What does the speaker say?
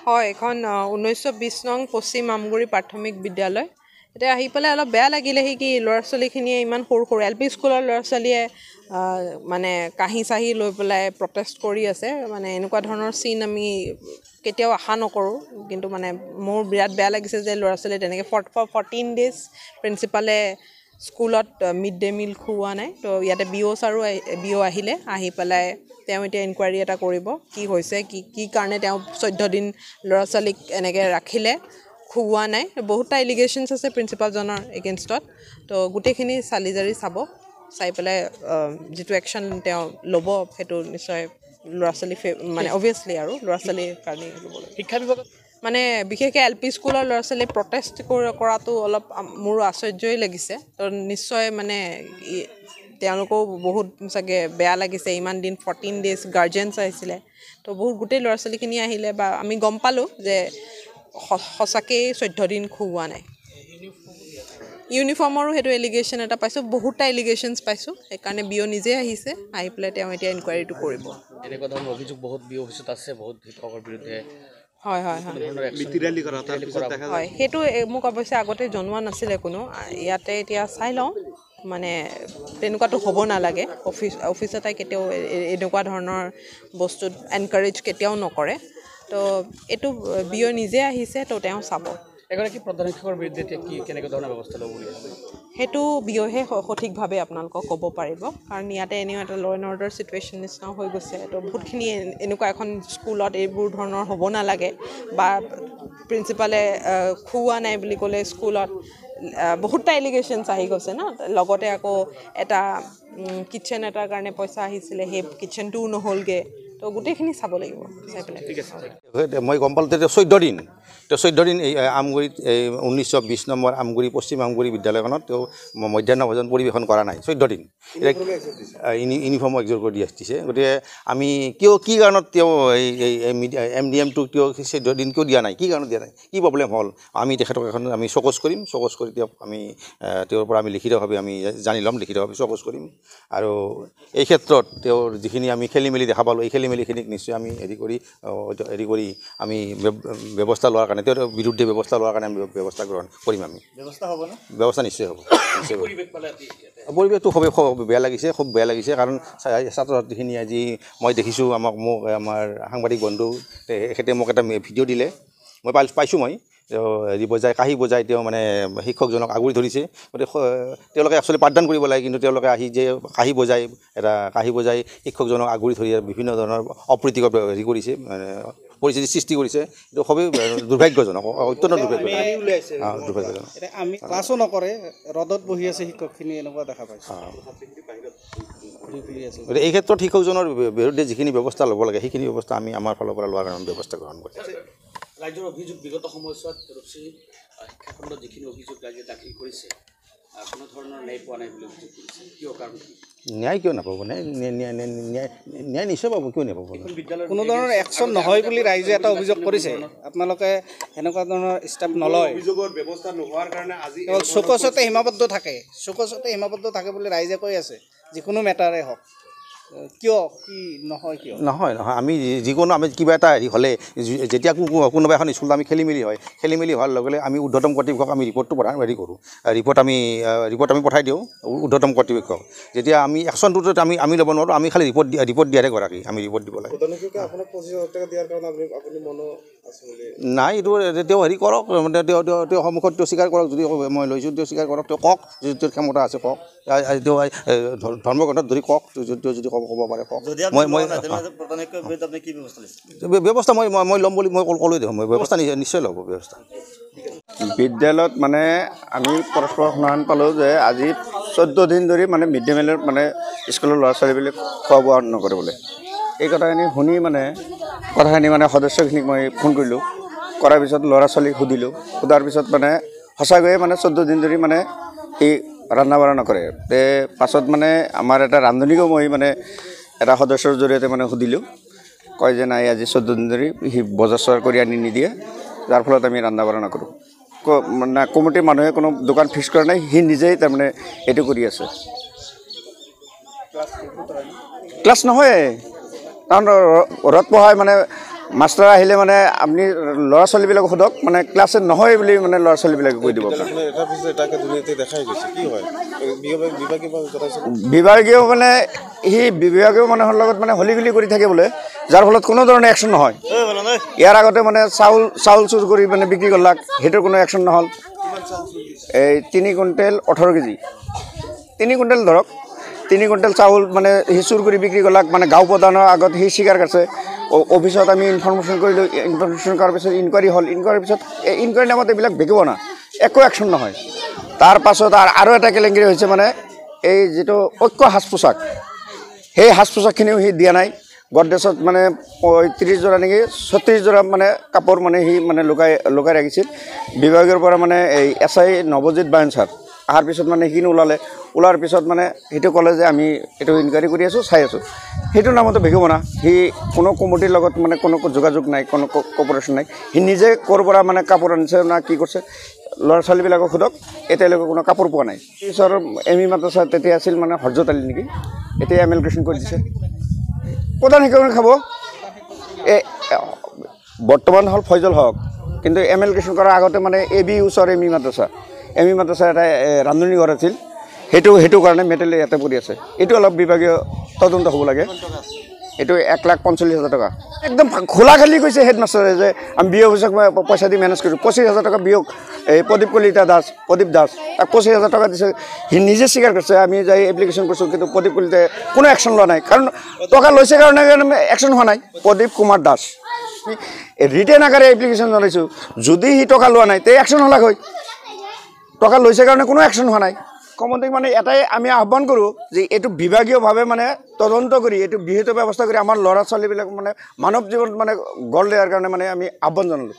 হয়, এখন 1920 নং পশ্চিম আমগুৰি প্ৰাথমিক বিদ্যালয়। এতিয়া আহি পেলাই অলপ বেয়া লাগিলে কি ল'ৰা ছোৱালীখিনিয়ে ইমান সৰু সৰু এল পি স্কুলৰ ল'ৰা ছোৱালীয়ে মানে কাঁহী চাহি লৈ পেলাই প্ৰটেষ্ট কৰি আছে। মানে এনেকুৱা ধৰণৰ চিন আমি কেতিয়াও আশা নকৰোঁ, কিন্তু মানে মোৰ বিৰাট বেয়া লাগিছে যে ল'ৰা ছোৱালীয়ে তেনেকৈ 14 ডেজ প্ৰিন্সিপালে স্কুলত মিড ডে মিল খুওৱা নাই। তো ইয়াতে বিঅ' আহিলে, আহি পেলাই তেওঁ এতিয়া ইনকুৱাৰী এটা কৰিব কি হৈছে, কি কাৰণে তেওঁ 14 দিন ল'ৰা ছোৱালীক এনেকৈ ৰাখিলে, খুওৱা নাই। বহুতটা এলিগেশ্যনছ আছে প্ৰিন্সিপালজনৰ এগেইনষ্টত। তো গোটেইখিনি চালি জাৰি চাব, চাই পেলাই যিটো একশ্যন তেওঁ ল'ব সেইটো নিশ্চয় ল'ৰা ছোৱালী মানে অভিয়াছলি আৰু ল'ৰা ছোৱালীৰ কাৰণে ল'ব লাগে। শিক্ষা বিভাগত মানে বিশেষকৈ এল পি স্কুলৰ ল'ৰা ছোৱালী প্ৰটেষ্ট কৰাটো অলপ মোৰ আশ্চৰ্যই লাগিছে। তো নিশ্চয় মানে তেওঁলোকেও বহুত চাগে বেয়া লাগিছে। ইমান দিন 14 ডেজ গাৰ্জেনছ আহিছিলে, তো বহুত গোটেই ল'ৰা ছোৱালীখিনি আহিলে বা আমি গম পালোঁ যে সঁচাকেই 14 দিন খুওৱা নাই। ইউনিফৰ্মৰো সেইটো এলিগেশ্যন এটা পাইছোঁ, বহুতটা এলিগেশ্যনছ পাইছোঁ। সেইকাৰণে বিঅ' নিজে আহিছে, আহি পেলাই তেওঁ এতিয়া ইনকুৱাৰীটো কৰিব। এনেকুৱা ধৰণৰ অভিযোগ বহুত বিঅ' অফিচত আছে, বহুত শিক্ষকৰ বিৰুদ্ধে। হয়, সেইটো মোক অৱশ্যে আগতে জনোৱা নাছিলে কোনো। ইয়াতে এতিয়া চাই লওঁ, মানে তেনেকুৱাতো হ'ব নালাগে। অফিচ এটাই কেতিয়াও এনেকুৱা ধৰণৰ বস্তুত এনকাৰেজ কেতিয়াও নকৰে। তো এইটো বিঅ' নিজে আহিছে, তো তেওঁ চাব। এগৰাকী প্ৰধান শিক্ষকৰ বিৰুদ্ধে কেনেকুৱা ধৰণৰ ব্যৱস্থা ল'ব বুলি ভাবে? সেইটো বিঅ'হে সঠিকভাৱে আপোনালোকক ক'ব পাৰিব, কাৰণ ইয়াতে এনেও এটা ল' এণ্ড অৰ্ডাৰ চিটুৱেশ্যন নিচিনাও হৈ গৈছে। তো বহুতখিনি এনেকুৱা এখন স্কুলত এইবোৰ ধৰণৰ হ'ব নালাগে। বা প্ৰিন্সিপালে খুওৱা নাই বুলি ক'লে স্কুলত বহুতটা এলিগেশ্যনছ আহি গৈছে ন। লগতে আকৌ এটা কিটচেন এটাৰ কাৰণে পইচা আহিছিলে, সেই কিটচেনটোও নহ'লগৈ। তো গোটেইখিনি চাব লাগিব, চাই পেলাই। ঠিক আছে। মই গম পালোঁ তেতিয়া 14 দিন। তো 14 দিন এই আমগুৰিত এই 1920 নম্বৰ আমগুৰি পশ্চিম আমগুৰি বিদ্যালয়খনত তেওঁ মধ্যাহ্ন ভোজন পৰিৱেশন কৰা নাই 14 দিন। ইউনিফৰ্মো এক্সিকিউট কৰি দিছে। গতিকে আমি কি কাৰণত তেওঁ এই MDM-টো তেওঁ 14 দিন কিয় দিয়া নাই, কি কাৰণত দিয়া নাই, কি প্ৰব্লেম হ'ল, আমি তেখেতক এখন আমি চকজ কৰিম। চকজ কৰি তেওঁক আমি তেওঁৰ পৰা আমি লিখিতভাৱে আমি জানি ল'ম, লিখিতভাৱে চকজ কৰিম। আৰু এই ক্ষেত্ৰত তেওঁৰ যিখিনি আমি খেলি মেলি দেখা পালোঁ, এই খেলি মেলিখিনিক নিশ্চয় আমি হেৰি কৰি আমি ব্যৱস্থা লোৱাৰ কাৰণে, তেওঁৰ বিৰুদ্ধে ব্যৱস্থা লোৱাৰ কাৰণে আমি ব্যৱস্থা গ্ৰহণ কৰিম। আমি ব্যৱস্থা নিশ্চয় হ'ব। পৰিৱেশটো খুবেই বেয়া লাগিছে, খুব বেয়া লাগিছে। কাৰণ ছাত্ৰ ছাত্ৰীখিনি আজি মই দেখিছোঁ, মোক আমাৰ সাংবাদিক বন্ধু তেখেতে মোক এটা ভিডিঅ' দিলে, মই পাইছোঁ। মই হেৰি কাঁহী বজাই তেওঁ মানে শিক্ষকজনক আগুৰি ধৰিছে। গতিকে তেওঁলোকে একচুৱেলি পাঠদান কৰিব লাগে, কিন্তু তেওঁলোকে আহি যে কাঁহী বজাই শিক্ষকজনক আগুৰি ধৰি বিভিন্ন ধৰণৰ অপ্ৰীতিকৰ হেৰি কৰিছে, মানে পৰিস্থিতি সৃষ্টি কৰিছে। এইটো খুবেই দুৰ্ভাগ্যজনক, অত্যন্ত দুৰ্ভাগ্যজনক। আমি ক্লাছো নকৰে, ৰ'দত বহি আছে শিক্ষকখিনি, এনেকুৱা দেখা পাইছোঁ। গতিকে এই ক্ষেত্ৰত শিক্ষকজনৰ বিৰুদ্ধে যিখিনি ব্যৱস্থা ল'ব লাগে, সেইখিনি ব্যৱস্থা আমি আমাৰ ফালৰ পৰা লোৱাৰ কাৰণে ব্যৱস্থা গ্ৰহণ কৰিম। ৰাজ্যৰ অভিযোগ বিগত সময়ছোৱাত শিক্ষাখণ্ডত যিখিনি অভিযোগ ৰাজ্যে দাখিল কৰিছে, কোনো ধৰণৰ ন্যায় পোৱা নাই বুলি অভিযোগ কৰিছে, কিয় কাৰণ? ন্যায় কিয় নাপাব? ন্যায় নিশ্চয় পাব, কিয় নাপাব? কোনো ধৰণৰ একশ্যন নহয় বুলি ৰাইজে এটা অভিযোগ কৰিছে। আপোনালোকে এনেকুৱা ধৰণৰ ষ্টেপ নলয়, অভিযোগৰ ব্যৱস্থা নোহোৱাৰ কাৰণে আজি কেৱল চুকচতে সীমাবদ্ধ থাকে বুলি ৰাইজে কৈ আছে। যিকোনো মেটাৰে হওক, কিয় কি নহয়, কিয় নহয় আমি যিকোনো আমি কিবা এটা হেৰি হ'লে, যেতিয়া কোনোবা এখন স্কুলত আমি খেলি মেলি হোৱাৰ লগে লগে আমি ঊৰ্ধ্বতম কৰ্তৃপক্ষক আমি ৰিপৰ্টটো হেৰি কৰোঁ। ৰিপৰ্ট আমি পঠাই দিওঁ ঊৰ্ধ্বতম কৰ্তৃপক্ষক। যেতিয়া আমি একশ্যনটোত আমি ল'ব নোৱাৰোঁ, আমি খালি ৰিপৰ্ট দিয়াৰে গৰাকী, আমি ৰিপৰ্ট দিব লাগে। নাই, এইটো তেওঁ হেৰি কৰক, তেওঁ সন্মুখত তেওঁ স্বীকাৰ কৰক। যদি মই লৈছোঁ, তেওঁ স্বীকাৰ কৰক, তেওঁ কওক, যদি তেওঁৰ ক্ষমতা আছে কওক। তেওঁ ধৰ্মগ্ৰন্থত ধৰি কওক, যদি ক'ব পাৰে কওক। ব্যৱস্থা মই ল'ম বুলি মই ক'লোৱে দেখোন, মই ব্যৱস্থা নিশ্চয় ল'ব ব্যৱস্থা। বিদ্যালয়ত মানে আমি পৰস্পৰ সন্ধান পালোঁ যে আজি 14 দিন ধৰি মানে মিড ডে মিলত মানে স্কুলৰ ল'ৰা ছোৱালীবিলাক খোৱা বোৱা নকৰে বোলে। এই কথাখিনি শুনি মানে সদস্যখিনিক মই ফোন কৰিলোঁ। কৰাৰ পিছত ল'ৰা ছোৱালীক সোধাৰ পিছত মানে সঁচাকৈয়ে মানে 14 দিন ধৰি মানে সি ৰন্ধা বঢ়া নকৰে। পাছত মানে আমাৰ এটা ৰান্ধনীকো মই মানে এটা সদস্যৰ জৰিয়তে মানে সুধিলোঁ, কয় যে নাই আজি 14 দিন ধৰি সি বজাৰ চজাৰ কৰি আনি নিদিয়ে, যাৰ ফলত আমি ৰন্ধা বঢ়া নকৰোঁ। মানে কমিটিৰ মানুহে কোনো দোকান ফিক্স কৰা নাই, সি নিজেই তাৰমানে এইটো কৰি আছে। ক্লাছ নহয়, কাৰণ ৰদ পঢ়াই মানে মাষ্টাৰ আহিলে মানে আপুনি ল'ৰা ছোৱালীবিলাকক সোধক, মানে ক্লাছে নহয় বুলি মানে ল'ৰা ছোৱালীবিলাকে কৈ দিব। বিভাগীয় মানে সি বিভাগীয় মানুহৰ লগত মানে হলিগলি কৰি থাকে বোলে, যাৰ ফলত কোনো ধৰণৰ একশ্যন নহয়। ইয়াৰ আগতে মানে চাউল চুৰ কৰি মানে বিক্ৰী কৰলাক, সেইটোৰ কোনো একশ্যন নহ'ল। এই 3 কুইণ্টেল 18 কেজি, 3 কুইণ্টেল ধৰক, 3 কুইণ্টেল চাউল মানে সি চুৰ কৰি বিক্ৰী কৰলাক, মানে গাঁও প্ৰধানৰ আগত সি স্বীকাৰ কৰিছে। অফিচত আমি ইনফৰমেশ্যন কৰিলোঁ, ইনফৰমেশ্যন কৰাৰ পিছত ইনকুৱাৰী হ'ল, ইনকুৱাৰীৰ পিছত এই ইনকুৱাৰী নামত এইবিলাক বিকিব না, একো একশ্যন নহয়। তাৰ পাছত আৰু এটা কেলেংকাৰী হৈছে, মানে এই যিটো ঐক্য সাজ পোছাক, সেই সাজ পোছাকখিনিও সি দিয়া নাই। গডৰেজত মানে 30 যোৰা নেকি 36 যোৰা মানে কাপোৰ মানে সি মানে লুকাই ৰাখিছিল। বিভাগীয়ৰ পৰা মানে এই SI নৱজিৎ বায়ন ছাৰ অহাৰ পিছত মানে সেইখিনি ওলাৰ পিছত মানে সেইটো ক'লে যে আমি এইটো ইনকুৱাৰী কৰি আছোঁ, চাই আছোঁ। সেইটো নামতো বিকিব না, সি কোনো কমিটিৰ লগত মানে কোনো যোগাযোগ নাই, কোনো কপাৰেশ্যন নাই। সি নিজে ক'ৰ পৰা মানে কাপোৰ আনিছে না কি কৰিছে, ল'ৰা ছোৱালীবিলাকক সোধক, এতিয়ালৈকে কোনো কাপোৰ পোৱা নাই। পিছৰ ME মাদ্ৰাছা তেতিয়া আছিল মানে হৰ্জত আলী নেকি, এতিয়া এমেলগ্ৰেশ্যন কৰি দিছে। প্ৰধান শিক্ষকে খাব, বৰ্তমান হ'ল ফয়জল হক, কিন্তু এমেলগ্ৰেশ্যন কৰাৰ আগতে মানে AB ওচৰ ME মাদ্ৰাছা এটা ৰান্ধনী ঘৰ আছিল, সেইটো কাৰণে মেটেৰিয়েল ইয়াতে পৰি আছে। এইটো অলপ বিভাগীয় তদন্ত হ'ব লাগে। এইটো 1,45,000 টকা একদম খোলাখালি কৈছে হেডমাষ্টাৰে যে আমি BO অফিচক পইচা দি মেনেজ কৰিছোঁ। 25,000 টকা BO এই প্ৰদীপ দাস তাক 25,000 টকা দিছে। সি নিজে স্বীকাৰ কৰিছে, আমি যাই এপ্লিকেশ্যন কৰিছোঁ, কিন্তু প্ৰদীপ কলিতাই কোনো একশ্যন লোৱা নাই, কাৰণ টকা লৈছে কাৰণে একশ্যন হোৱা নাই। প্ৰদীপ কুমাৰ দাস ৰিটেন আকাৰে এপ্লিকেশ্যন জনাইছোঁ, যদি সি টকা লোৱা নাই তে একশ্যন হ'লাক হয়। টকা লৈছে কাৰণে কোনো একশ্যন হোৱা নাই। কমিটিক মানে এটাই আমি আহ্বান কৰোঁ যে এইটো বিভাগীয়ভাৱে মানে তদন্ত কৰি এইটো বিহিত ব্যৱস্থা কৰি আমাৰ ল'ৰা ছোৱালীবিলাক মানে মানৱ জীৱন মানে গঢ় দিয়াৰ কাৰণে মানে আমি আহ্বান জনালোঁ।